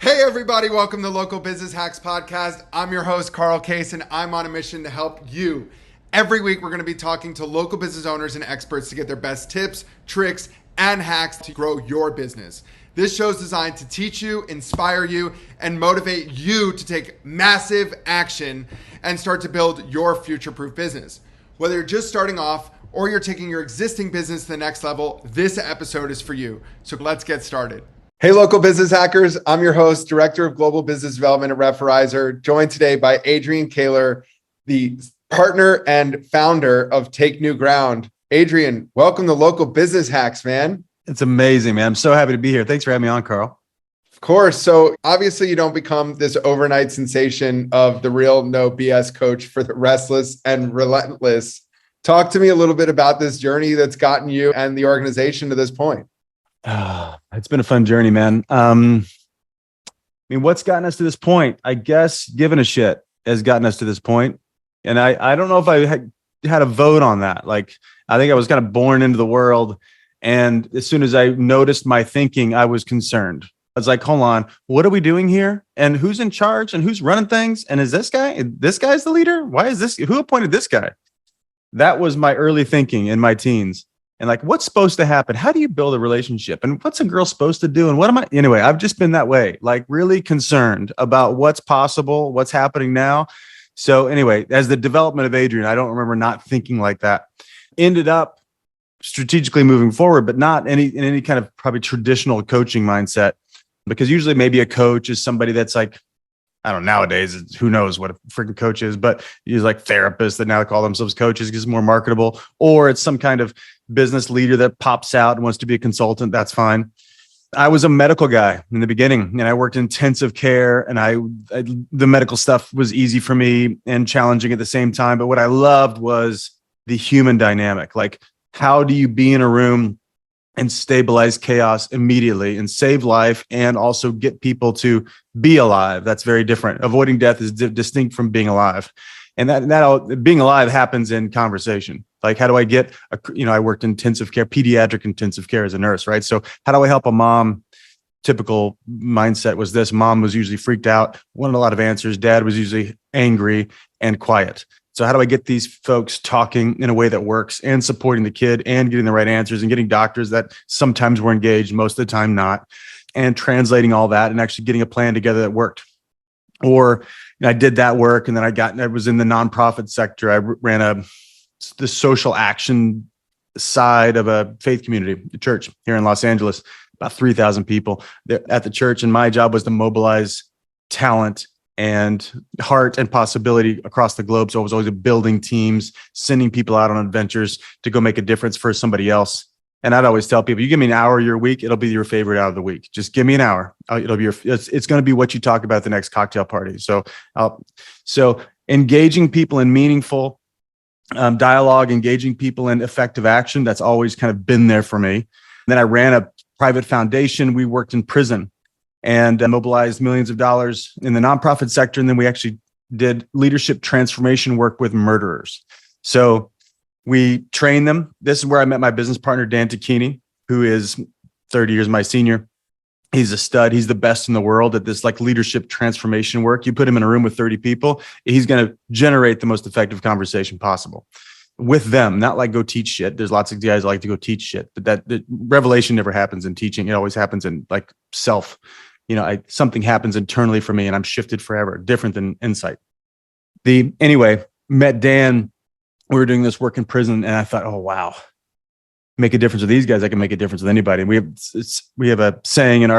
Hey everybody, welcome to Local Business Hacks Podcast. I'm your host, Carl Case, and I'm on a mission to help you. Every week, we're going to be talking to local business owners and experts to get their best tips, tricks, and hacks to grow your business. This show is designed to teach you, inspire you, and motivate you to take massive action and start to build your future-proof business. Whether you're just starting off or you're taking your existing business to the next level, this episode is for you. So let's get started. Hey, local business hackers. I'm your host, Director of Global Business Development at Referrizer, joined today by Adrian Koehler, the partner and founder of Take New Ground. Adrian, welcome to Local Business Hacks, man. It's amazing, man. I'm so happy to be here. Thanks for having me on, Carl. Of course. So obviously you don't become this overnight sensation of the real no BS coach for the restless and relentless. Talk to me a little bit about this journey that's gotten you and the organization to this point. It's been a fun journey, man. What's gotten us to this point? I guess giving a shit has gotten us to this point. And I don't know if I had a vote on that. Like, I think I was kind of born into the world. And as soon as I noticed my thinking, I was concerned. I was like, hold on, what are we doing here? And who's in charge and who's running things? And is this guy's the leader? Why is this? Who appointed this guy? That was my early thinking in my teens. And like, what's supposed to happen? How do you build a relationship? And what's a girl supposed to do? And what am I? Anyway, I've just been that way, like really concerned about what's possible, what's happening now. So anyway, as the development of Adrian, I don't remember not thinking like that. Ended up strategically moving forward, but not in any kind of probably traditional coaching mindset, because usually maybe a coach is somebody that's like, I don't know, nowadays, who knows what a freaking coach is, but he's like therapists that now call themselves coaches because it's more marketable, or it's some kind of business leader that pops out and wants to be a consultant. That's fine. I was a medical guy in the beginning, and I worked in intensive care, and the medical stuff was easy for me and challenging at the same time. But what I loved was the human dynamic. Like, how do you be in a room and stabilize chaos immediately and save life and also get people to be alive? That's very different. Avoiding death is distinct from being alive. And that being alive happens in conversation. Like, how do I get, I worked in intensive care, pediatric intensive care as a nurse, right? So how do I help a mom? Typical mindset was this: mom was usually freaked out, wanted a lot of answers. Dad was usually angry and quiet. So how do I get these folks talking in a way that works and supporting the kid and getting the right answers and getting doctors that sometimes were engaged, most of the time not, and translating all that and actually getting a plan together that worked? Or I did that work, and then I was in the nonprofit sector. I ran the social action side of a faith community, a church here in Los Angeles, about 3,000 people at the church. And my job was to mobilize talent and heart and possibility across the globe. So I was always building teams, sending people out on adventures to go make a difference for somebody else. And I'd always tell people, you give me an hour your week, it'll be your favorite hour of the week. Just give me an hour. It'll be it's going to be what you talk about at the next cocktail party. So engaging people in meaningful dialogue, engaging people in effective action, that's always kind of been there for me. And then I ran a private foundation. We worked in prison and mobilized millions of dollars in the nonprofit sector. And then we actually did leadership transformation work with murderers. So we trained them. This is where I met my business partner, Dan Tacchini, who is 30 years my senior. He's a stud. He's the best in the world at this like leadership transformation work. You put him in a room with 30 people, he's going to generate the most effective conversation possible with them, not like go teach shit. There's lots of guys that like to go teach shit, but the revelation never happens in teaching. It always happens in like self. Something happens internally for me and I'm shifted forever, different than insight. Anyway, met Dan. We were doing this work in prison and I thought, oh, wow, make a difference with these guys. I can make a difference with anybody. And we have a saying in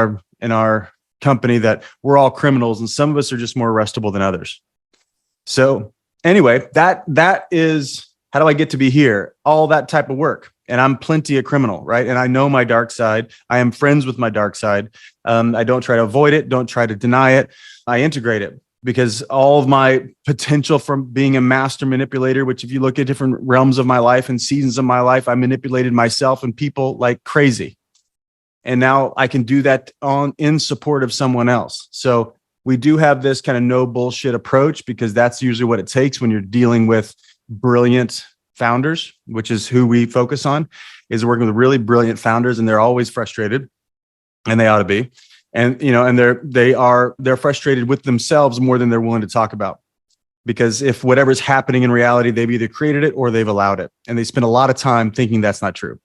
our company that we're all criminals and some of us are just more arrestable than others. So anyway, that is, how do I get to be here? All that type of work. And I'm plenty a criminal, right? And I know my dark side. I am friends with my dark side. I don't try to avoid it. Don't try to deny it. I integrate it because all of my potential from being a master manipulator, which if you look at different realms of my life and seasons of my life, I manipulated myself and people like crazy. And now I can do that in support of someone else. So we do have this kind of no bullshit approach because that's usually what it takes when you're dealing with brilliant founders, which is who we focus on, is working with really brilliant founders, and they're always frustrated, and they ought to be. And, and they're frustrated with themselves more than they're willing to talk about. Because if whatever's happening in reality, they've either created it or they've allowed it. And they spend a lot of time thinking that's not true.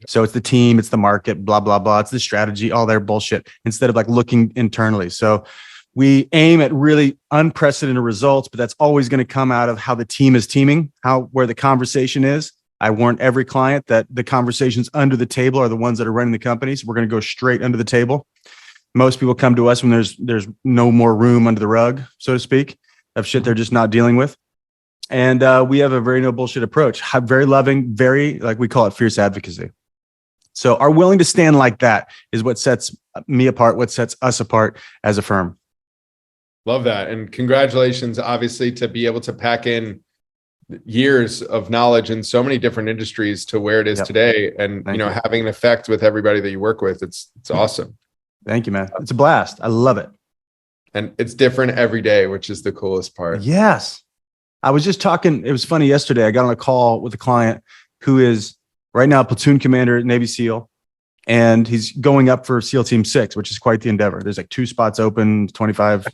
So it's the team, it's the market, blah, blah, blah. It's the strategy, all their bullshit, instead of like looking internally. So we aim at really unprecedented results, but that's always going to come out of how the team is teaming, where the conversation is. I warn every client that the conversations under the table are the ones that are running the companies. We're going to go straight under the table. Most people come to us when there's no more room under the rug, so to speak, of shit they're just not dealing with. And we have a very no bullshit approach, very loving, very, like we call it, fierce advocacy. So our willing to stand like that is what sets me apart, what sets us apart as a firm. Love that. And congratulations, obviously, to be able to pack in years of knowledge in so many different industries to where it is today. And, having an effect with everybody that you work with. It's awesome. Thank you, man. It's a blast. I love it. And it's different every day, which is the coolest part. Yes. I was just talking. It was funny yesterday. I got on a call with a client who is right now platoon commander at Navy SEAL. And he's going up for SEAL Team 6, which is quite the endeavor. There's like 2 spots open, 25,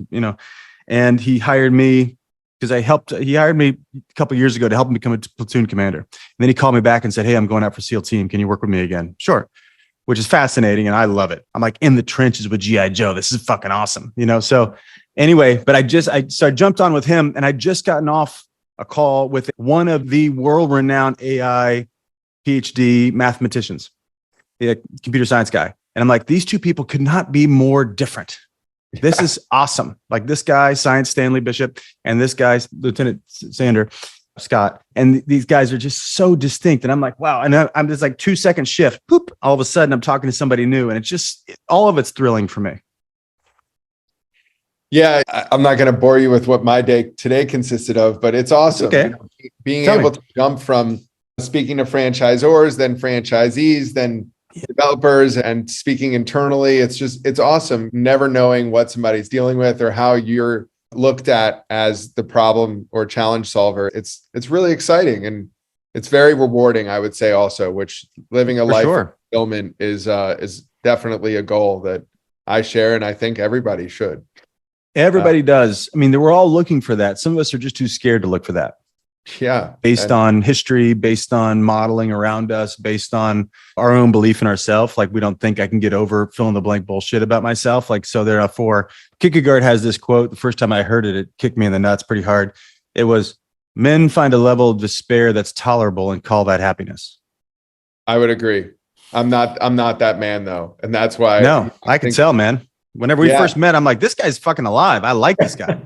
and he hired me because he hired me a couple of years ago to help him become a platoon commander. And then he called me back and said, "Hey, I'm going out for SEAL Team. Can you work with me again?" Sure. Which is fascinating. And I love it. I'm like in the trenches with G.I. Joe. This is fucking awesome. So anyway, but I jumped on with him, and I just gotten off a call with one of the world-renowned AI PhD mathematicians, the computer science guy. And I'm like, these two people could not be more different. This is awesome. Like this guy, Science Stanley Bishop, and this guy, Lieutenant Sander Scott. And these guys are just so distinct. And I'm like, wow. And I'm just like 2-second shift. Poop. All of a sudden I'm talking to somebody new. And it's just, all of it's thrilling for me. Yeah. I'm not going to bore you with what my day today consisted of, but it's awesome. Okay. Being able to jump from speaking to franchisors, then franchisees, then developers, and speaking internally. It's awesome. Never knowing what somebody's dealing with or how you're looked at as the problem or challenge solver. It's really exciting, and it's very rewarding, I would say also, which living a life of fulfillment is definitely a goal that I share. And I think everybody should. Everybody does. I mean, we're all looking for that. Some of us are just too scared to look for that. Yeah. Based on history, based on modeling around us, based on our own belief in ourselves. Like we don't think I can get over fill in the blank bullshit about myself. Like, so therefore Kierkegaard has this quote. The first time I heard it, it kicked me in the nuts pretty hard. It was, "Men find a level of despair that's tolerable and call that happiness." I would agree. I'm not that man though. And that's why. No, I can tell, man. Whenever we first met, I'm like, this guy's fucking alive. I like this guy.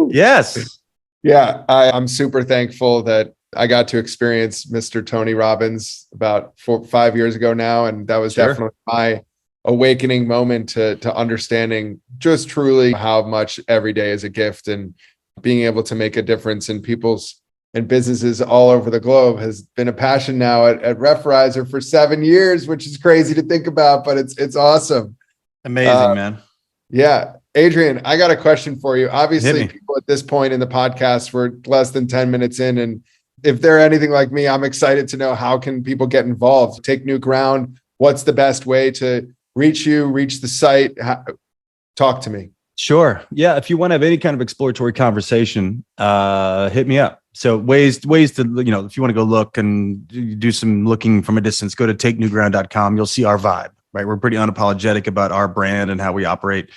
Yes. Yeah, I'm super thankful that I got to experience Mr. Tony Robbins about 5 years ago now. And that was definitely my awakening moment to understanding just truly how much every day is a gift, and being able to make a difference in people's and businesses all over the globe has been a passion now at Referrizer for 7 years, which is crazy to think about, but it's awesome. Amazing, man. Yeah. Adrian, I got a question for you. Obviously, people at this point in the podcast, we're less than 10 minutes in. And if they're anything like me, I'm excited to know, how can people get involved, take new ground? What's the best way to reach you, reach the site? Talk to me. Sure. Yeah. If you want to have any kind of exploratory conversation, hit me up. So ways to, if you want to go look and do some looking from a distance, go to takenewground.com. You'll see our vibe, right? We're pretty unapologetic about our brand and how we operate.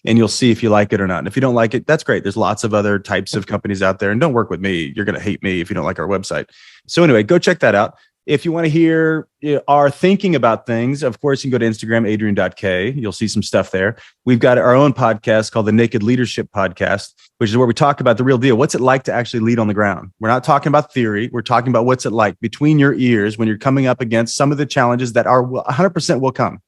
And you'll see if you like it or not. And if you don't like it, that's great. There's lots of other types of companies out there. And don't work with me. You're going to hate me if you don't like our website. So anyway, go check that out. If you want to hear our thinking about things, of course, you can go to Instagram, adrian.k. You'll see some stuff there. We've got our own podcast called the Naked Leadership Podcast, which is where we talk about the real deal. What's it like to actually lead on the ground? We're not talking about theory. We're talking about what's it like between your ears when you're coming up against some of the challenges that are 100% will come.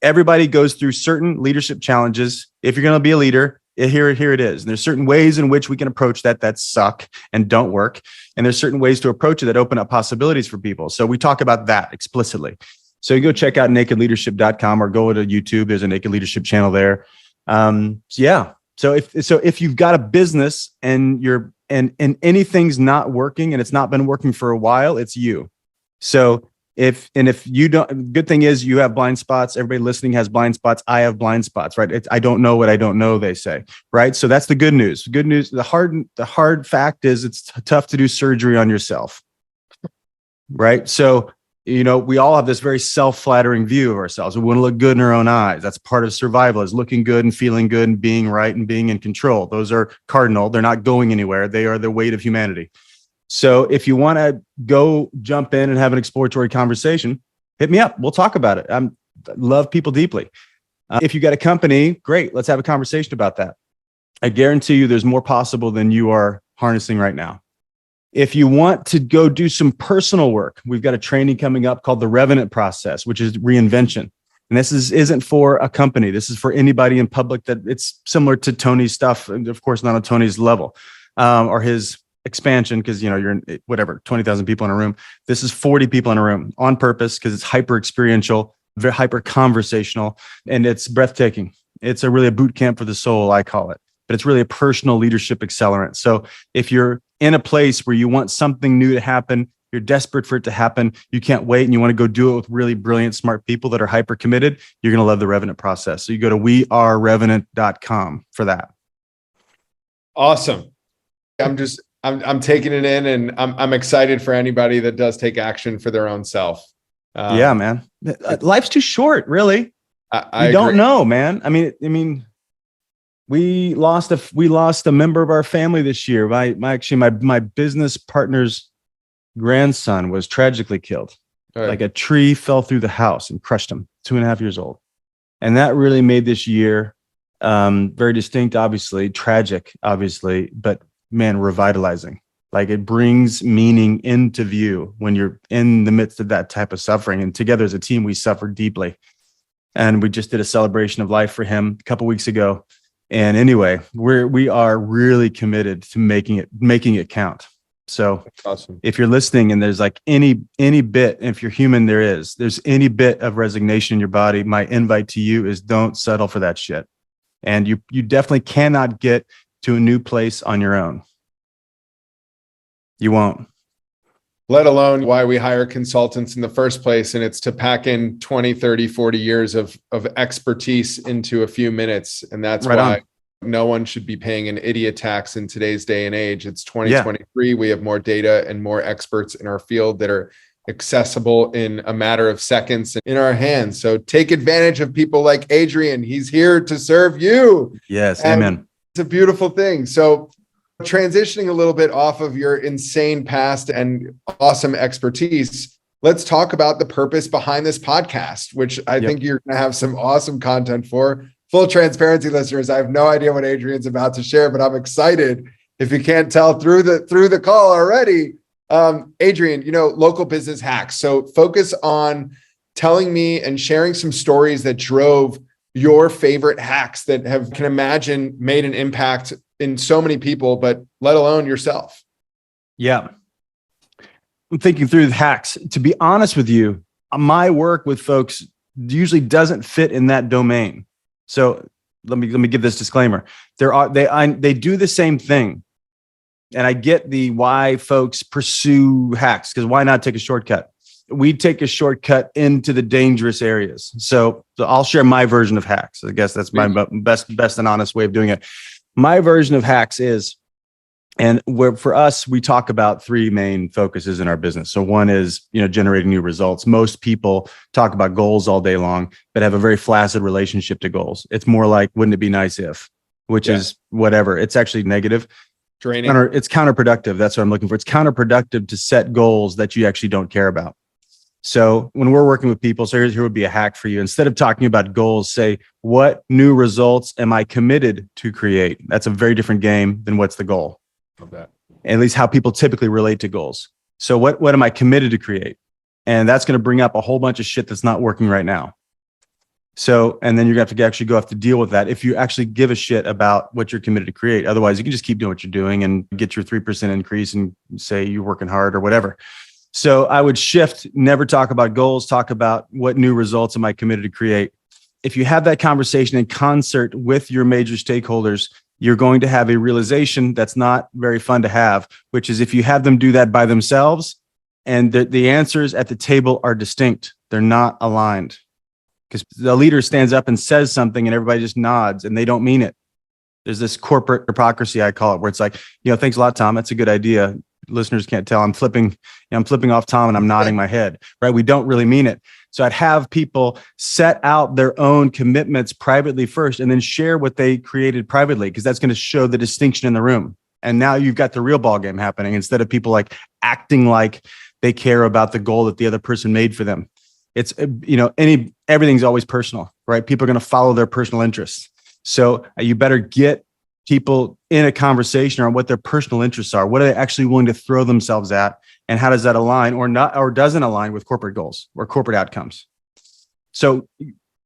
Everybody goes through certain leadership challenges. If you're going to be a leader, here it is. And there's certain ways in which we can approach that suck and don't work. And there's certain ways to approach it that open up possibilities for people. So we talk about that explicitly. So you go check out nakedleadership.com or go to YouTube. There's a Naked Leadership channel there. So if you've got a business and and anything's not working and it's not been working for a while, it's you. So If you don't, good thing is you have blind spots. Everybody listening has blind spots. I have blind spots, right? I don't know what I don't know, they say, right? So that's the good news. Good news. The hard fact is it's tough to do surgery on yourself, right? So, we all have this very self-flattering view of ourselves. We want to look good in our own eyes. That's part of survival, is looking good and feeling good and being right and being in control. Those are cardinal. They're not going anywhere. They are the weight of humanity. So if you want to go jump in and have an exploratory conversation, hit me up. We'll talk about it. I love people deeply. If you got a company, great. Let's have a conversation about that. I guarantee you there's more possible than you are harnessing right now. If you want to go do some personal work, we've got a training coming up called the Revenant Process, which is reinvention. And this isn't for a company. This is for anybody in public that it's similar to Tony's stuff. And of course, not on Tony's level or his expansion, because you're in 20,000 people in a room. This is 40 people in a room on purpose because it's hyper experiential, very hyper conversational, and it's breathtaking. It's really a boot camp for the soul, I call it, but it's really a personal leadership accelerant. So if you're in a place where you want something new to happen, you're desperate for it to happen, you can't wait, and you want to go do it with really brilliant, smart people that are hyper committed, you're going to love the Revenant Process. So you go to wearerevenant.com for that. Awesome. I'm taking it in, and I'm excited for anybody that does take action for their own self. Yeah, man. Life's too short, really. I don't know, man. I mean, we lost a member of our family this year. My business partner's grandson was tragically killed. Right. Like a tree fell through the house and crushed him, 2.5 years old. And that really made this year very distinct, obviously, tragic, obviously, but man, revitalizing. Like it brings meaning into view when you're in the midst of that type of suffering. And together as a team, we suffered deeply. And we just did a celebration of life for him a couple weeks ago. And anyway, we are really committed to making it count. So awesome. If you're listening and there's like any bit, if you're human, there's any bit of resignation in your body, my invite to you is don't settle for that shit. And you definitely cannot get to a new place on your own. You won't. Let alone why we hire consultants in the first place. And it's to pack in 20, 30, 40 years of expertise into a few minutes. And that's right why no one should be paying an idiot tax in today's day and age. It's 2023. Yeah. We have more data and more experts in our field that are accessible in a matter of seconds in our hands. So take advantage of people like Adrian. He's here to serve you. Yes. And amen. It's a beautiful thing. So transitioning a little bit off of your insane past and awesome expertise, let's talk about the purpose behind this podcast, which I think you're going to have some awesome content for. Full transparency, listeners, I have no idea what Adrian's about to share, but I'm excited. If you can't tell through the call already, Adrian, local business hacks. So focus on telling me and sharing some stories that drove your favorite hacks that can imagine made an impact in so many people, but let alone yourself. Yeah. I'm thinking through the hacks. To be honest with you, my work with folks usually doesn't fit in that domain. So let me give this disclaimer. They do the same thing. And I get the why folks pursue hacks, because why not take a shortcut? We take a shortcut into the dangerous areas. So I'll share my version of hacks. I guess that's my best and honest way of doing it. My version of hacks is, and for us, we talk about three main focuses in our business. So one is, generating new results. Most people talk about goals all day long, but have a very flaccid relationship to goals. It's more like, wouldn't it be nice if, which is whatever. It's actually negative. Draining. It's counterproductive. That's what I'm looking for. It's counterproductive to set goals that you actually don't care about. So when we're working with people, so here would be a hack for you. Instead of talking about goals, say, what new results am I committed to create? That's a very different game than what's the goal. Love that. At least how people typically relate to goals. So what am I committed to create? And that's going to bring up a whole bunch of shit that's not working right now. So, and then you're going to have to deal with that if you actually give a shit about what you're committed to create. Otherwise, you can just keep doing what you're doing and get your 3% increase and say you're working hard or whatever. So I would shift, never talk about goals, talk about what new results am I committed to create. If you have that conversation in concert with your major stakeholders, you're going to have a realization that's not very fun to have, which is if you have them do that by themselves, And the answers at the table are distinct. They're not aligned, because the leader stands up and says something and everybody just nods and they don't mean it. There's this corporate hypocrisy, I call it, where it's like, thanks a lot, Tom. That's a good idea. Listeners can't tell. I'm flipping off Tom and I'm nodding my head, right? We don't really mean it. So I'd have people set out their own commitments privately first and then share what they created privately, because that's going to show the distinction in the room. And now you've got the real ball game happening, instead of people like acting like they care about the goal that the other person made for them. It's, everything's always personal, right? People are going to follow their personal interests. So you better get people in a conversation on what their personal interests are. What are they actually willing to throw themselves at? And how does that align or not, or doesn't align with corporate goals or corporate outcomes? So,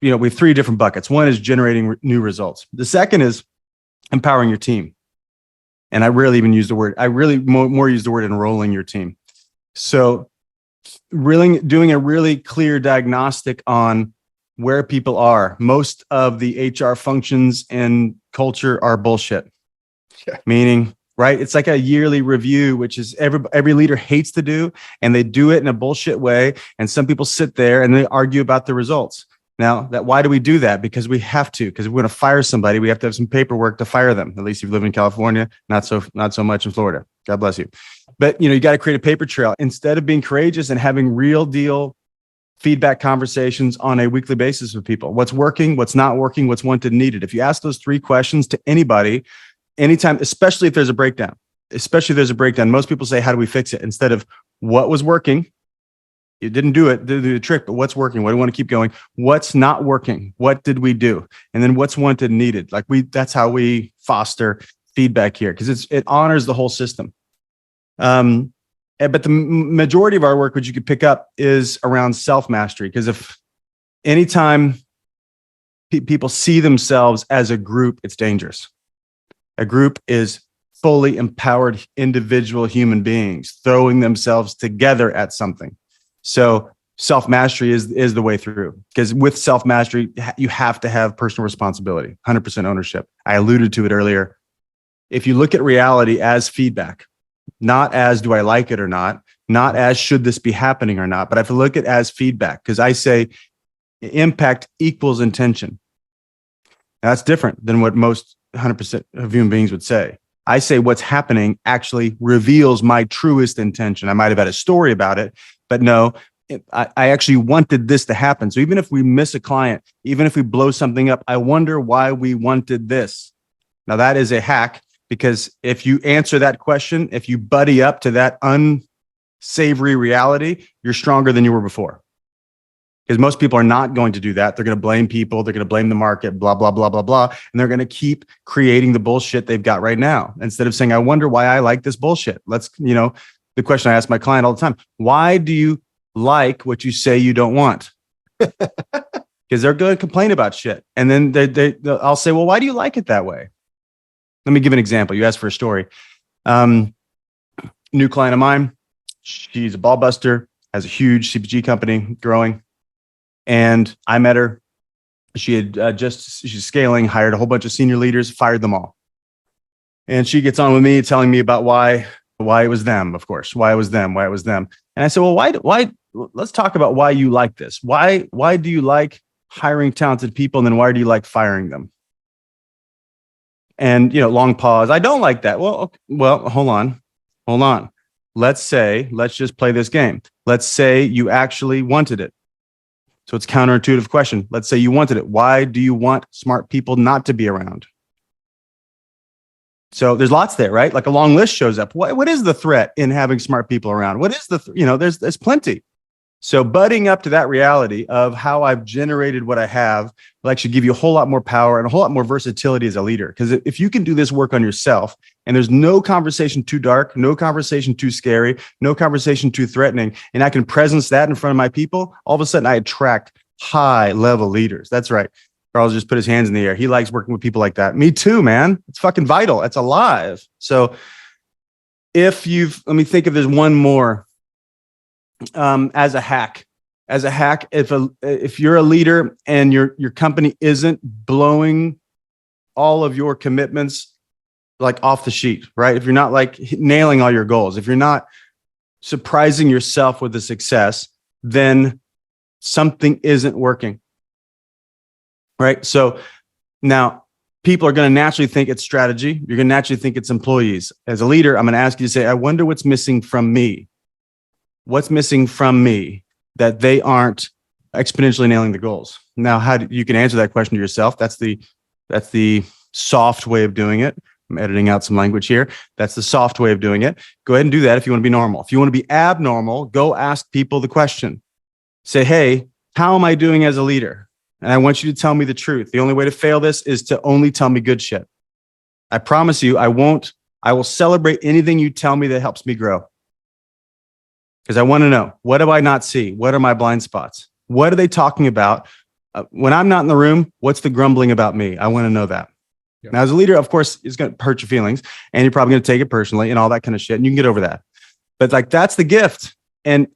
we have three different buckets. One is generating new results. The second is empowering your team. And I rarely even use the word, I really more use the word enrolling your team. So really doing a really clear diagnostic on where people are. Most of the HR functions and culture are bullshit. Yeah. Meaning, right? It's like a yearly review, which is every leader hates to do, and they do it in a bullshit way. And some people sit there and they argue about the results. Now, why do we do that? Because we have to. Because if we're going to fire somebody, we have to have some paperwork to fire them. At least if you live in California, not so much in Florida. God bless you. But you got to create a paper trail instead of being courageous and having real deal feedback conversations on a weekly basis with people. What's working, what's not working, what's wanted and needed. If you ask those three questions to anybody, anytime, especially if there's a breakdown, most people say, how do we fix it? Instead of what was working, you didn't do it, do the trick, but what's working? What do we want to keep going? What's not working? What did we do? And then what's wanted and needed? That's how we foster feedback here, because it honors the whole system. But the majority of our work, which you could pick up, is around self-mastery. Because if anytime people see themselves as a group, it's dangerous. A group is fully empowered individual human beings throwing themselves together at something. So self-mastery is the way through, because with self-mastery, you have to have personal responsibility, 100% ownership. I alluded to it earlier. If you look at reality as feedback, not as do I like it or not as should this be happening or not, but I have to look at it as feedback, because I say impact equals intention. Now, that's different than what most 100% of human beings would say. I say what's happening actually reveals my truest intention. I might have had a story about it, but no, I actually wanted this to happen. So even if we miss a client, even if we blow something up, I wonder why we wanted this. Now that is a hack, because if you answer that question, if you buddy up to that unsavory reality, you're stronger than you were before. Because most people are not going to do that. They're going to blame people. They're going to blame the market, blah, blah, blah, blah, blah. And they're going to keep creating the bullshit they've got right now. Instead of saying, I wonder why I like this bullshit. The question I ask my client all the time, why do you like what you say you don't want? Because they're going to complain about shit. And then I'll say, well, why do you like it that way? Let me give an example. You asked for a story. New client of mine, she's a ball buster, has a huge CPG company growing. And I met her. She had she's scaling, hired a whole bunch of senior leaders, fired them all. And she gets on with me telling me about why it was them, of course, why it was them. And I said, well, why, let's talk about why you like this. Why do you like hiring talented people? And then why do you like firing them? And, long pause. I don't like that. Well, hold on. Let's just play this game. Let's say you actually wanted it. So it's counterintuitive question. Let's say you wanted it. Why do you want smart people not to be around? So there's lots there, right? Like a long list shows up. What is the threat in having smart people around? What is there's plenty. So budding up to that reality of how I've generated what I have will actually give you a whole lot more power and a whole lot more versatility as a leader. Because if you can do this work on yourself, and there's no conversation too dark, no conversation too scary, no conversation too threatening, and I can presence that in front of my people, all of a sudden I attract high level leaders. That's right. Carl's just put his hands in the air. He likes working with people like that. Me too, man. It's fucking vital. It's alive. So let me think if there's one more. As a hack, if you're a leader and your company isn't blowing all of your commitments like off the sheet, right? If you're not like nailing all your goals, if you're not surprising yourself with the success, then something isn't working. Right? So now people are going to naturally think it's strategy. You're going to naturally think it's employees. As a leader, I'm going to ask you to say, I wonder what's missing from me. What's missing from me that they aren't exponentially nailing the goals? Now, you can answer that question to yourself. That's the soft way of doing it. I'm editing out some language here. That's the soft way of doing it. Go ahead and do that if you want to be normal. If you want to be abnormal, go ask people the question. Say, hey, how am I doing as a leader? And I want you to tell me the truth. The only way to fail this is to only tell me good shit. I promise you, I will celebrate anything you tell me that helps me grow. Because I want to know, what do I not see? What are my blind spots? What are they talking about? When I'm not in the room, what's the grumbling about me? I want to know that. Yeah. Now, as a leader, of course, it's going to hurt your feelings and you're probably going to take it personally and all that kind of shit. And you can get over that. But like, that's the gift. And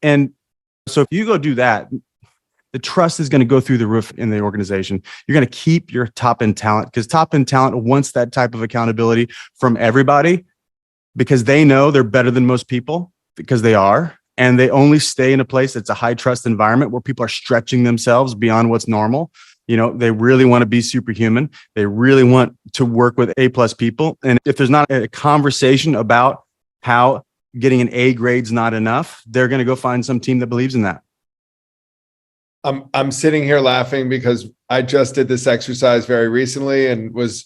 so if you go do that, the trust is going to go through the roof in the organization. You're going to keep your top end talent because top end talent wants that type of accountability from everybody because they know they're better than most people because they are. And they only stay in a place that's a high trust environment where people are stretching themselves beyond what's normal. You know, they really want to be superhuman. They really want to work with A+ people. And if there's not a conversation about how getting an A grade's not enough, they're going to go find some team that believes in that. I'm sitting here laughing because I just did this exercise very recently and was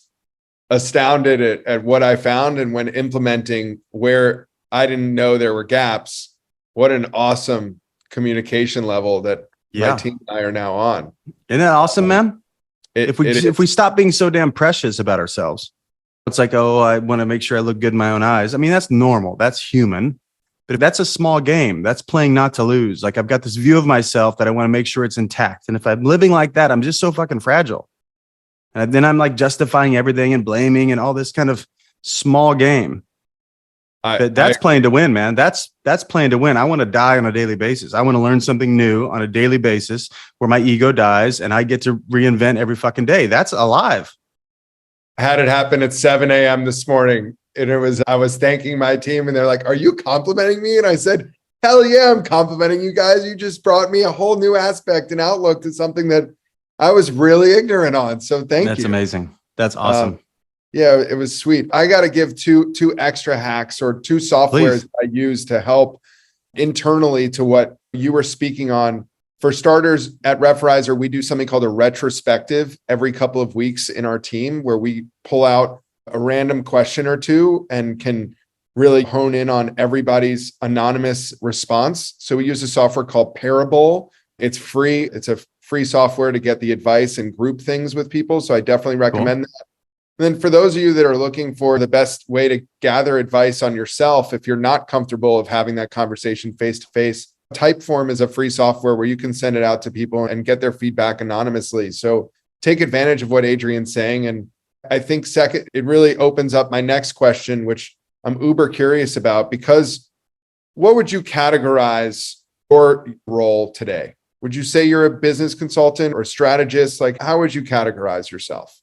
astounded at what I found. And when implementing where I didn't know there were gaps, what an awesome communication level that my team and I are now on. Isn't that awesome, man? If we stop being so damn precious about ourselves, it's like, oh, I want to make sure I look good in my own eyes. I mean, that's normal. That's human. But if that's a small game, that's playing not to lose. Like I've got this view of myself that I want to make sure it's intact. And if I'm living like that, I'm just so fucking fragile. And then I'm like justifying everything and blaming and all this kind of small game. That's playing to win, man. That's playing to win. I want to die on a daily basis. I want to learn something new on a daily basis where my ego dies and I get to reinvent every fucking day. That's alive. I had it happen at 7 a.m. this morning. And I was thanking my team and they're like, are you complimenting me? And I said, hell yeah, I'm complimenting you guys. You just brought me a whole new aspect and outlook to something that I was really ignorant on. So thank you. That's amazing. That's awesome. Yeah, it was sweet. I got to give two extra hacks or two softwares I use to help internally to what you were speaking on. For starters, at Referrizer, we do something called a retrospective every couple of weeks in our team where we pull out a random question or two and can really hone in on everybody's anonymous response. So we use a software called Parable. It's free. It's a free software to get the advice and group things with people. So I definitely recommend that. And then for those of you that are looking for the best way to gather advice on yourself, if you're not comfortable of having that conversation face-to-face, Typeform is a free software where you can send it out to people and get their feedback anonymously. So take advantage of what Adrian's saying. And I think second, it really opens up my next question, which I'm uber curious about, because what would you categorize your role today? Would you say you're a business consultant or strategist? Like, how would you categorize yourself?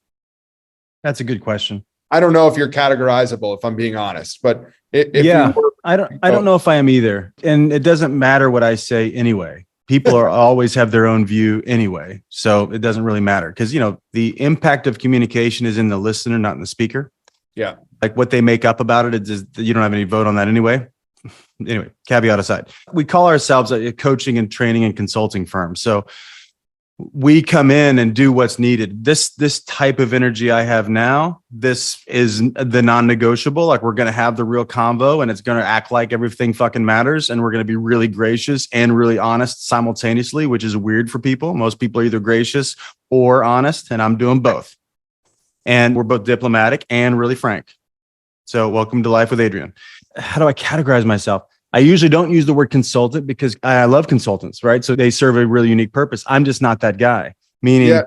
That's a good question. I don't know if you're categorizable, if I'm being honest, but I don't know if I am either. And it doesn't matter what I say anyway. People always have their own view anyway. So it doesn't really matter because, the impact of communication is in the listener, not in the speaker. Yeah. Like what they make up about it is you don't have any vote on that anyway. Anyway, caveat aside, we call ourselves a coaching and training and consulting firm. So we come in and do what's needed. This type of energy I have now, this is the non-negotiable. Like we're going to have the real convo and it's going to act like everything fucking matters. And we're going to be really gracious and really honest simultaneously, which is weird for people. Most people are either gracious or honest, and I'm doing both. And we're both diplomatic and really frank. So welcome to Life with Adrian. How do I categorize myself? I usually don't use the word consultant because I love consultants, right? So they serve a really unique purpose. I'm just not that guy, meaning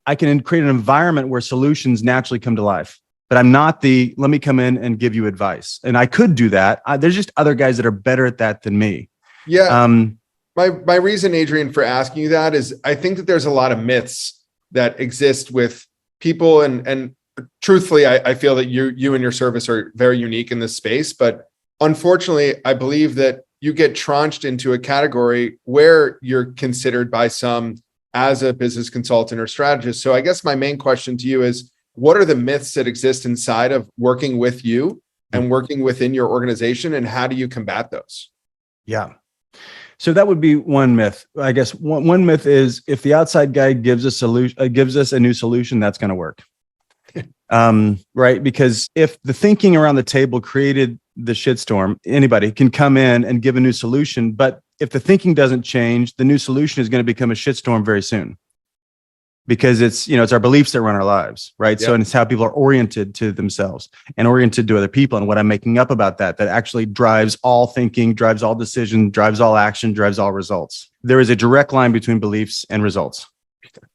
I can create an environment where solutions naturally come to life, but I'm not let me come in and give you advice. And I could do that. There's just other guys that are better at that than me. Yeah. My reason, Adrian, for asking you that is I think that there's a lot of myths that exist with people. And truthfully, I feel that you and your service are very unique in this space, but unfortunately, I believe that you get tranched into a category where you're considered by some as a business consultant or strategist. So I guess my main question to you is, what are the myths that exist inside of working with you and working within your organization, and how do you combat those? Yeah. So that would be one myth. I guess one myth is, if the outside guy gives us a new solution, that's going to work. Right? Because if the thinking around the table created the shitstorm, anybody can come in and give a new solution. But if the thinking doesn't change, the new solution is going to become a shitstorm very soon. Because it's our beliefs that run our lives, right? Yep. So, and it's how people are oriented to themselves and oriented to other people, and what I'm making up about that actually drives all thinking, drives all decision, drives all action, drives all results. There is a direct line between beliefs and results,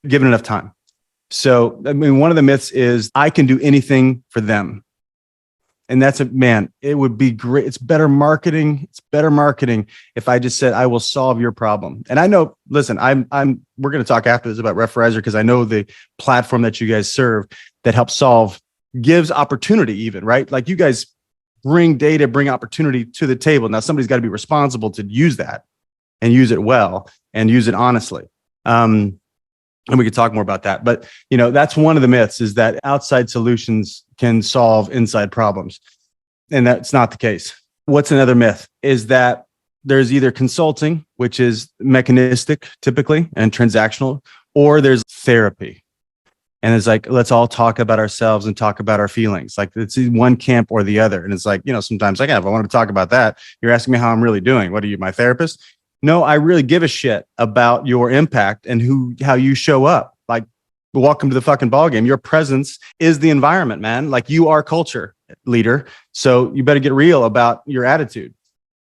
given enough time. So, I mean, one of the myths is I can do anything for them. And it would be great. It's better marketing. It's better marketing if I just said, I will solve your problem. And I know, listen, we're going to talk after this about Referrizer, because I know the platform that you guys serve that helps gives opportunity even, right? Like, you guys bring data, bring opportunity to the table. Now, somebody's got to be responsible to use that and use it well and use it honestly. And we could talk more about that. But, that's one of the myths, is that outside solutions can solve inside problems. And that's not the case. What's another myth is that there's either consulting, which is mechanistic typically and transactional, or there's therapy. And it's like, let's all talk about ourselves and talk about our feelings. Like, it's one camp or the other. And it's like, sometimes if I want to talk about that, you're asking me how I'm really doing. What are you, my therapist? No, I really give a shit about your impact and how you show up. Like, welcome to the fucking ballgame. Your presence is the environment, man. Like, you are culture leader. So you better get real about your attitude.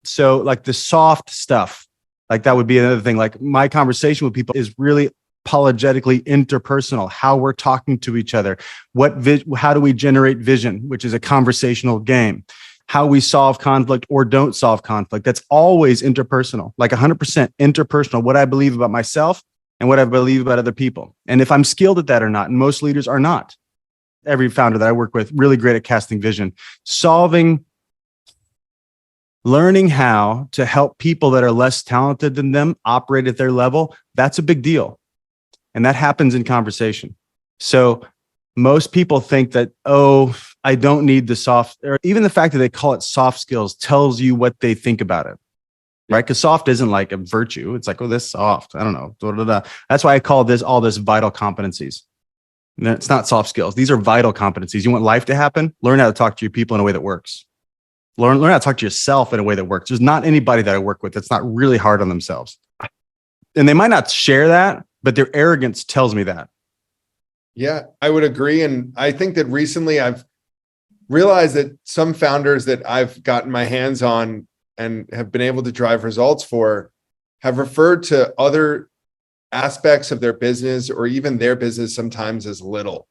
So, like, the soft stuff, like, that would be another thing. Like, my conversation with people is really apologetically interpersonal, how we're talking to each other. How do we generate vision, which is a conversational game? How we solve conflict or don't solve conflict. That's always interpersonal, like 100% interpersonal, what I believe about myself and what I believe about other people. And if I'm skilled at that or not, and most leaders are not. Every founder that I work with, really great at casting vision, learning how to help people that are less talented than them operate at their level. That's a big deal. And that happens in conversation. So most people think that, I don't need the soft, or even the fact that they call it soft skills tells you what they think about it, right? Because soft isn't like a virtue. It's like, this soft. I don't know. Blah, blah, blah. That's why I call all this vital competencies. And it's not soft skills. These are vital competencies. You want life to happen? Learn how to talk to your people in a way that works. Learn how to talk to yourself in a way that works. There's not anybody that I work with that's not really hard on themselves. And they might not share that, but their arrogance tells me that. Yeah, I would agree. And I think that recently I've realized that some founders that I've gotten my hands on and have been able to drive results for have referred to other aspects of their business, or even their business, sometimes as little.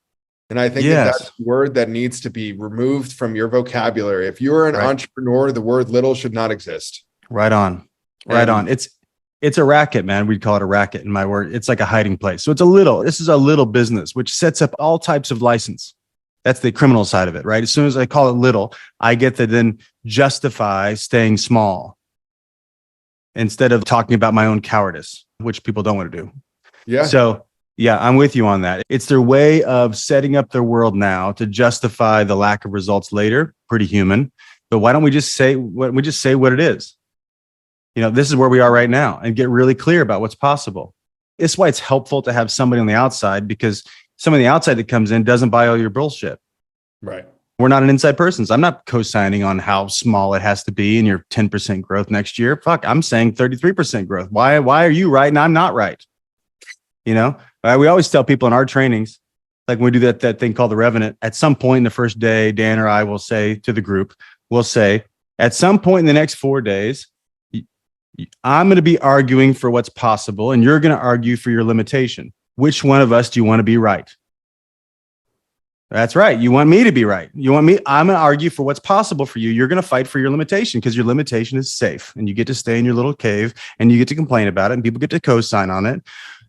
And I think that's a word that needs to be removed from your vocabulary. If you're an entrepreneur, the word little should not exist. Right on. It's a racket, man. We'd call it a racket in my word. It's like a hiding place. So this is a little business, which sets up all types of license. That's the criminal side of it, right? As soon as I call it little, I get to then justify staying small instead of talking about my own cowardice, which people don't want to do. Yeah. So yeah, I'm with you on that. It's their way of setting up their world now to justify the lack of results later. Pretty human. But why don't we just say what it is? This is where we are right now, and get really clear about what's possible. It's why it's helpful to have somebody on the outside, because somebody on the outside that comes in doesn't buy all your bullshit. Right. We're not an inside person. So I'm not co-signing on how small it has to be in your 10% growth next year. Fuck, I'm saying 33% growth. Why are you right and I'm not right? We always tell people in our trainings, like when we do that thing called the Revenant, at some point in the first day, Dan or I will say to the group, at some point in the next 4 days, I'm going to be arguing for what's possible, and you're going to argue for your limitation. Which one of us do you want to be right? That's right. You want me to be right. I'm going to argue for what's possible for you. You're going to fight for your limitation, because your limitation is safe, and you get to stay in your little cave, and you get to complain about it, and people get to co-sign on it.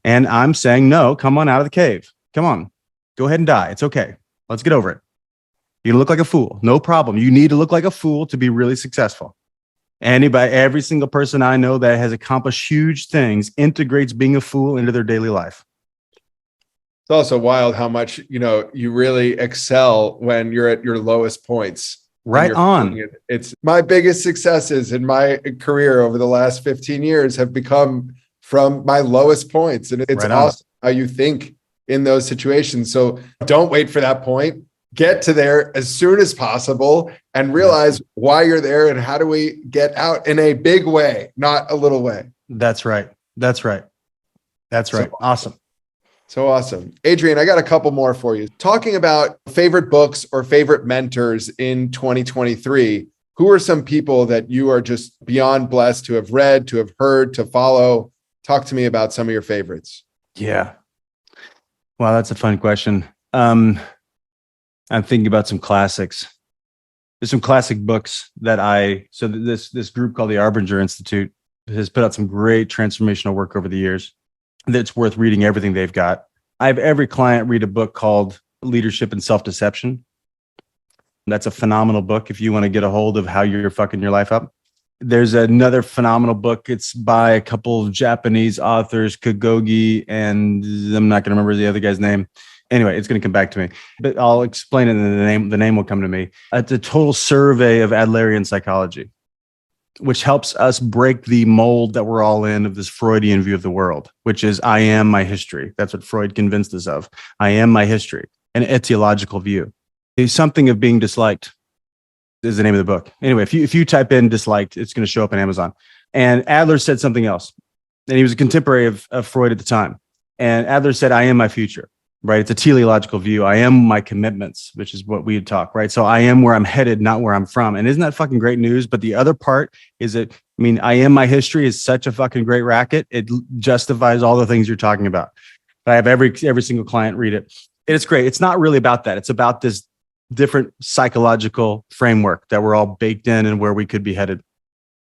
And I'm saying, no, come on out of the cave. Come on, go ahead and die. It's okay. Let's get over it. You look like a fool. No problem. You need to look like a fool to be really successful. Every single person I know that has accomplished huge things integrates being a fool into their daily life. It's also wild how much, you really excel when you're at your lowest points. Right on. It's my biggest successes in my career over the last 15 years have become from my lowest points. And it's awesome how you think in those situations. So don't wait for that point. Get to there as soon as possible and realize why you're there and how do we get out in a big way, not a little way. That's right. Awesome. So awesome. Adrian, I got a couple more for you. Talking about favorite books or favorite mentors in 2023, who are some people that you are just beyond blessed to have read, to have heard, to follow? Talk to me about some of your favorites. Yeah. Wow, that's a fun question. I'm thinking about some classics. There's some classic books that this group called the Arbinger Institute has put out some great transformational work over the years that's worth reading everything they've got. I have every client read a book called Leadership and Self-Deception. That's a phenomenal book if you want to get a hold of how you're fucking your life up. There's another phenomenal book. It's by a couple of Japanese authors, Kagogi, and I'm not going to remember the other guy's name. Anyway, it's going to come back to me, but I'll explain it and the name will come to me. It's a total survey of Adlerian psychology, which helps us break the mold that we're all in of this Freudian view of the world, which is I am my history. That's what Freud convinced us of. I am my history, an etiological view. It's something of being disliked is the name of the book. Anyway, if you type in disliked, it's going to show up on Amazon. And Adler said something else. And he was a contemporary of Freud at the time. And Adler said, I am my future. Right. It's a teleological view. I am my commitments, which is what we had talked. Right. So I am where I'm headed, not where I'm from. And isn't that fucking great news? But the other part is that, I am my history is such a fucking great racket. It justifies all the things you're talking about. I have every single client read it. It's great. It's not really about that. It's about this different psychological framework that we're all baked in and where we could be headed.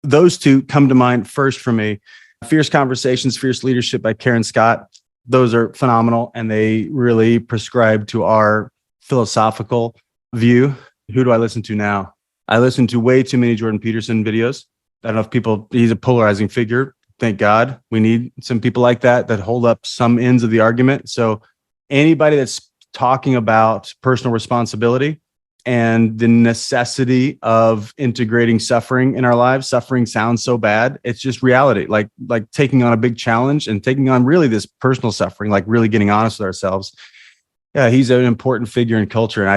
Those two come to mind first for me. Fierce Conversations, Fierce Leadership by Karen Scott. Those are phenomenal, and they really prescribe to our philosophical view. Who do I listen to now? I listen to way too many Jordan Peterson videos. I don't know if he's a polarizing figure. Thank God. We need some people like that hold up some ends of the argument. So anybody that's talking about personal responsibility and the necessity of integrating suffering in our lives. Suffering sounds so bad. It's just reality, like taking on a big challenge and taking on really this personal suffering, like really getting honest with ourselves. Yeah, he's an important figure in culture.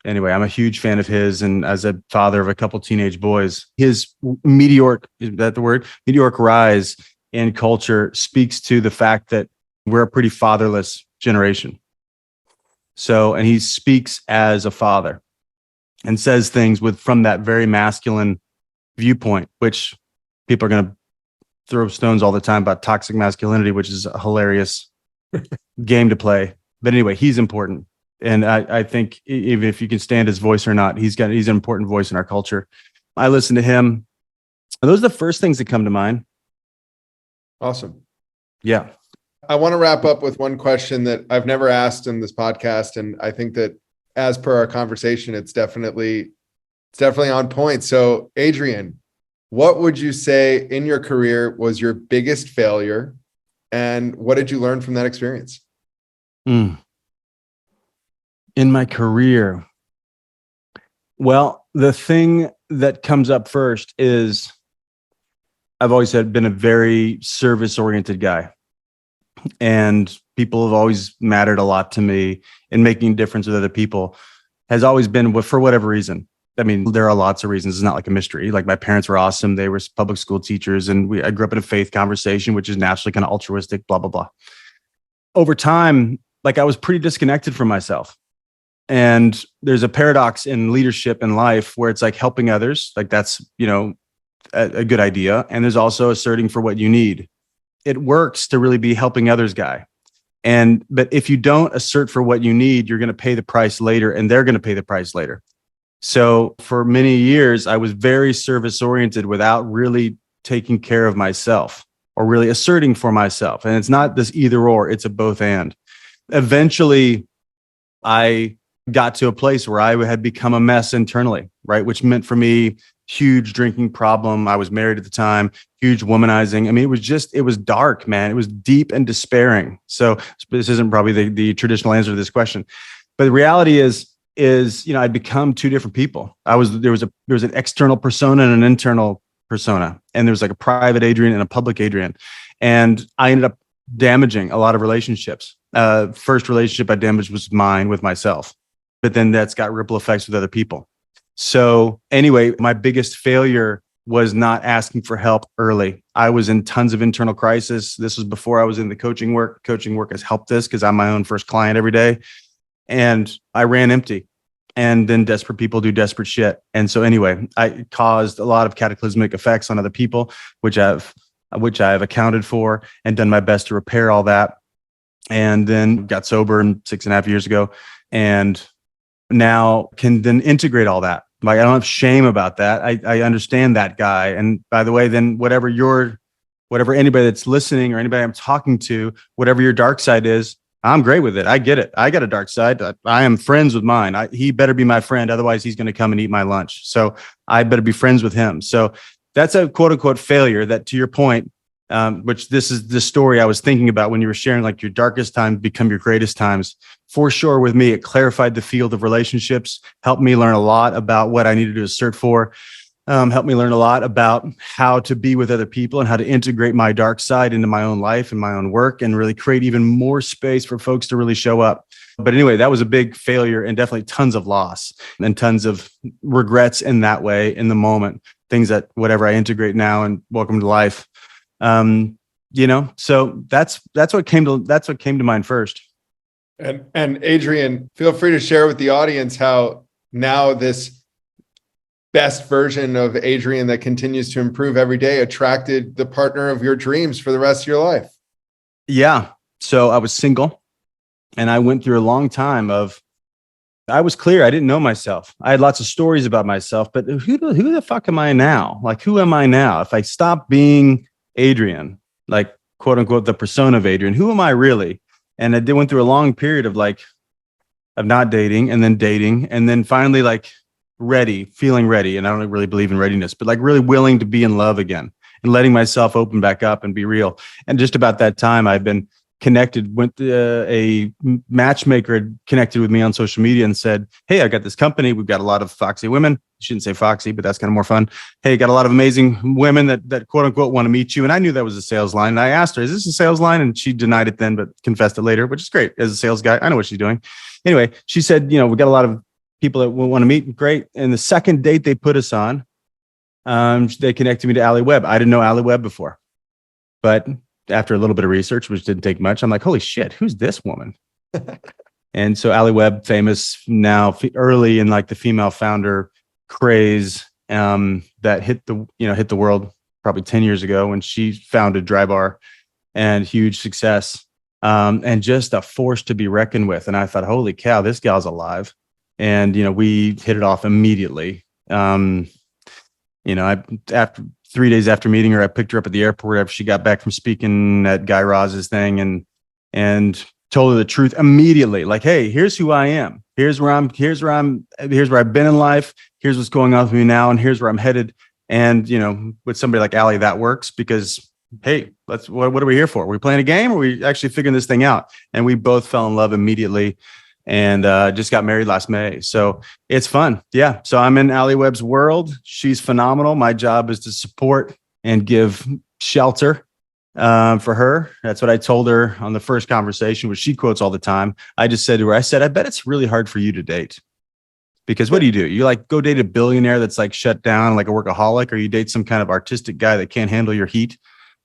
Anyway, I'm a huge fan of his. And as a father of a couple teenage boys, his meteoric rise in culture speaks to the fact that we're a pretty fatherless generation. So, and he speaks as a father and says things from that very masculine viewpoint, which people are going to throw stones all the time about toxic masculinity, which is a hilarious game to play. But anyway, he's important. And I think even if you can stand his voice or not, he's an important voice in our culture. I listen to him. Those are the first things that come to mind. Awesome. Yeah. I want to wrap up with one question that I've never asked in this podcast. And I think that as per our conversation, it's definitely on point. So Adrian, what would you say in your career was your biggest failure? And what did you learn from that experience? In my career, well, the thing that comes up first is I've always been a very service-oriented guy. And people have always mattered a lot to me, and making a difference with other people has always been for whatever reason. There are lots of reasons. It's not like a mystery. Like my parents were awesome. They were public school teachers, and I grew up in a faith conversation, which is naturally kind of altruistic, blah, blah, blah. Over time, I was pretty disconnected from myself. And there's a paradox in leadership in life where it's like helping others. Like that's, a good idea. And there's also asserting for what you need. It works to really be helping others guy. But if you don't assert for what you need, you're going to pay the price later, and they're going to pay the price later. So for many years, I was very service oriented without really taking care of myself or really asserting for myself. And it's not this either or, it's a both and. Eventually, I got to a place where I had become a mess internally, right? Which meant for me huge drinking problem. I was married at the time, huge womanizing. I mean, it was dark, man. It was deep and despairing. So this isn't probably the traditional answer to this question, but the reality is, I'd become two different people. There was an external persona and an internal persona, and there was like a private Adrian and a public Adrian. And I ended up damaging a lot of relationships. First relationship I damaged was mine with myself, but then that's got ripple effects with other people. So anyway, my biggest failure was not asking for help early. I was in tons of internal crisis. This was before I was in the coaching work. Coaching work has helped this because I'm my own first client every day. And I ran empty. And then desperate people do desperate shit. And so anyway, I caused a lot of cataclysmic effects on other people, which I've accounted for and done my best to repair all that. And then got sober 6.5 years ago, and now can then integrate all that. Like, I don't have shame about that. I understand that guy. And by the way, then whatever anybody that's listening or anybody I'm talking to, whatever your dark side is, I'm great with it. I get it. I got a dark side. I am friends with mine. He better be my friend. Otherwise, he's going to come and eat my lunch. So I better be friends with him. So that's a quote unquote failure that, to your point, which this is the story I was thinking about when you were sharing, like, your darkest times become your greatest times. For sure, with me, it clarified the field of relationships, helped me learn a lot about what I needed to assert for, helped me learn a lot about how to be with other people and how to integrate my dark side into my own life and my own work, and really create even more space for folks to really show up. But anyway, that was a big failure, and definitely tons of loss and tons of regrets in that way, in the moment, things that whatever I integrate now and welcome to life. So that's what came to mind first. And Adrian, feel free to share with the audience how now this best version of Adrian that continues to improve every day attracted the partner of your dreams for the rest of your life. Yeah. So I was single, and I went through a long time I was clear. I didn't know myself. I had lots of stories about myself, but who the fuck am I now? Like, who am I now? If I stop being Adrian, like, quote unquote, the persona of Adrian, who am I really? And I went through a long period of not dating, and then finally, like, feeling ready. And I don't really believe in readiness, but like really willing to be in love again and letting myself open back up and be real. And just about that time, I've been connected with a matchmaker had connected with me on social media and said, "Hey, I got this company. We've got a lot of foxy women." You shouldn't say foxy, but that's kind of more fun. "Hey, got a lot of amazing women that quote unquote want to meet you." And I knew that was a sales line. And I asked her, "Is this a sales line?" And she denied it then, but confessed it later, which is great. As a sales guy, I know what she's doing. Anyway, she said, "We got a lot of people that want to meet." Great. And the second date they put us on, they connected me to Allie Webb. I didn't know Allie Webb before, but after a little bit of research, which didn't take much, I'm like, holy shit, who's this woman? And so Allie Webb, famous now, early in like the female founder craze, that hit the world probably 10 years ago when she founded Dry Bar, and huge success, and just a force to be reckoned with. And I thought, holy cow, this gal's alive. And, we hit it off immediately. After 3 days after meeting her, I picked her up at the airport after she got back from speaking at Guy Raz's thing, and told her the truth immediately. Like, hey, here's who I am. Here's where I've been in life. Here's what's going on with me now, and here's where I'm headed. And, with somebody like Allie, that works because, hey, what are we here for? Are we playing a game, or are we actually figuring this thing out? And we both fell in love immediately, and just got married last May. So it's fun. Yeah. So I'm in Allie Webb's world. She's phenomenal. My job is to support and give shelter for her. That's what I told her on the first conversation, which she quotes all the time. I just said to her, I bet it's really hard for you to date. Because what do? You like go date a billionaire that's like shut down, like a workaholic, or you date some kind of artistic guy that can't handle your heat?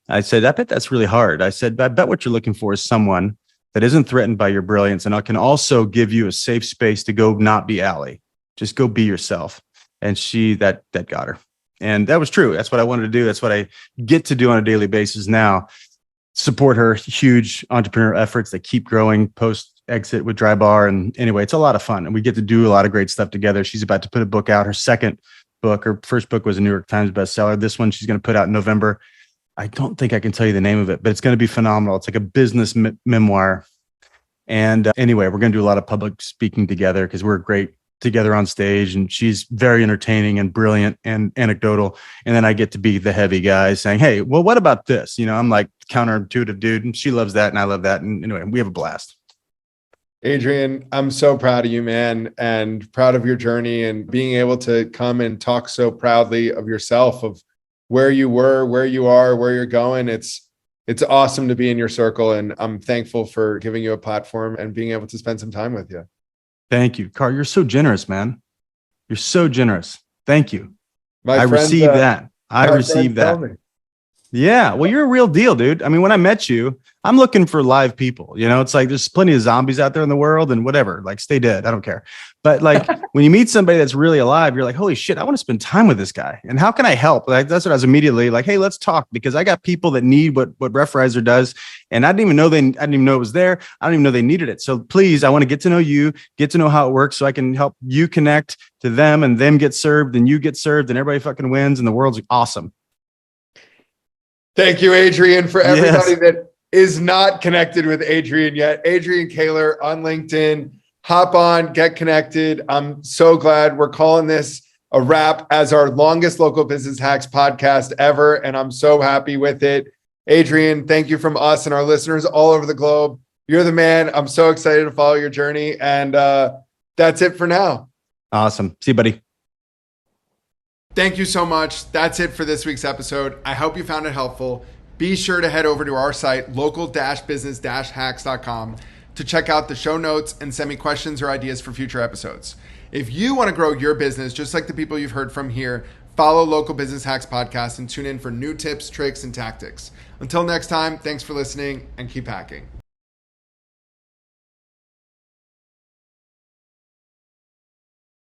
I said, I bet that's really hard. I said, I bet what you're looking for is someone that isn't threatened by your brilliance, and I can also give you a safe space to go not be Allie. Just go be yourself. And that got her. And that was true. That's what I wanted to do. That's what I get to do on a daily basis now. Support her huge entrepreneurial efforts that keep growing post exit with Dry Bar. And anyway, it's a lot of fun, and we get to do a lot of great stuff together. She's about to put a book out. Her second book, her first book was a New York Times bestseller. This one she's going to put out in November. I don't think I can tell you the name of it, but it's going to be phenomenal. It's like a business memoir. And anyway, we're going to do a lot of public speaking together because we're great together on stage, and she's very entertaining and brilliant and anecdotal. And then I get to be the heavy guy saying, hey, well, what about this? I'm like counterintuitive dude, and she loves that and I love that. And anyway, we have a blast. Adrian, I'm so proud of you, man, and proud of your journey and being able to come and talk so proudly of yourself, of where you were, where you are, where you're going. It's awesome to be in your circle, and I'm thankful for giving you a platform and being able to spend some time with you. Thank you, Carl. You're so generous, man. You're so generous. Thank you. I Friends, received that. I received that. Yeah. Well, you're a real deal, dude. I mean, when I met you, I'm looking for live people. It's like there's plenty of zombies out there in the world and whatever, like stay dead. I don't care. But like when you meet somebody that's really alive, you're like, holy shit, I want to spend time with this guy. And how can I help? Like that's what I was immediately like, hey, let's talk, because I got people that need what Referrizer does. And I didn't even know it was there. I don't even know they needed it. So please, I want to get to know you, get to know how it works so I can help you connect to them and them get served and you get served and everybody fucking wins and the world's awesome. Thank you, Adrian. For everybody that is not connected with Adrian yet, Adrian Koehler on LinkedIn, hop on, get connected. I'm so glad we're calling this a wrap as our longest local business hacks podcast ever. And I'm so happy with it. Adrian, thank you from us and our listeners all over the globe. You're the man. I'm so excited to follow your journey. And that's it for now. Awesome. See you, buddy. Thank you so much. That's it for this week's episode. I hope you found it helpful. Be sure to head over to our site, local-business-hacks.com, to check out the show notes and send me questions or ideas for future episodes. If you want to grow your business, just like the people you've heard from here, follow Local Business Hacks Podcast and tune in for new tips, tricks, and tactics. Until next time, thanks for listening and keep hacking.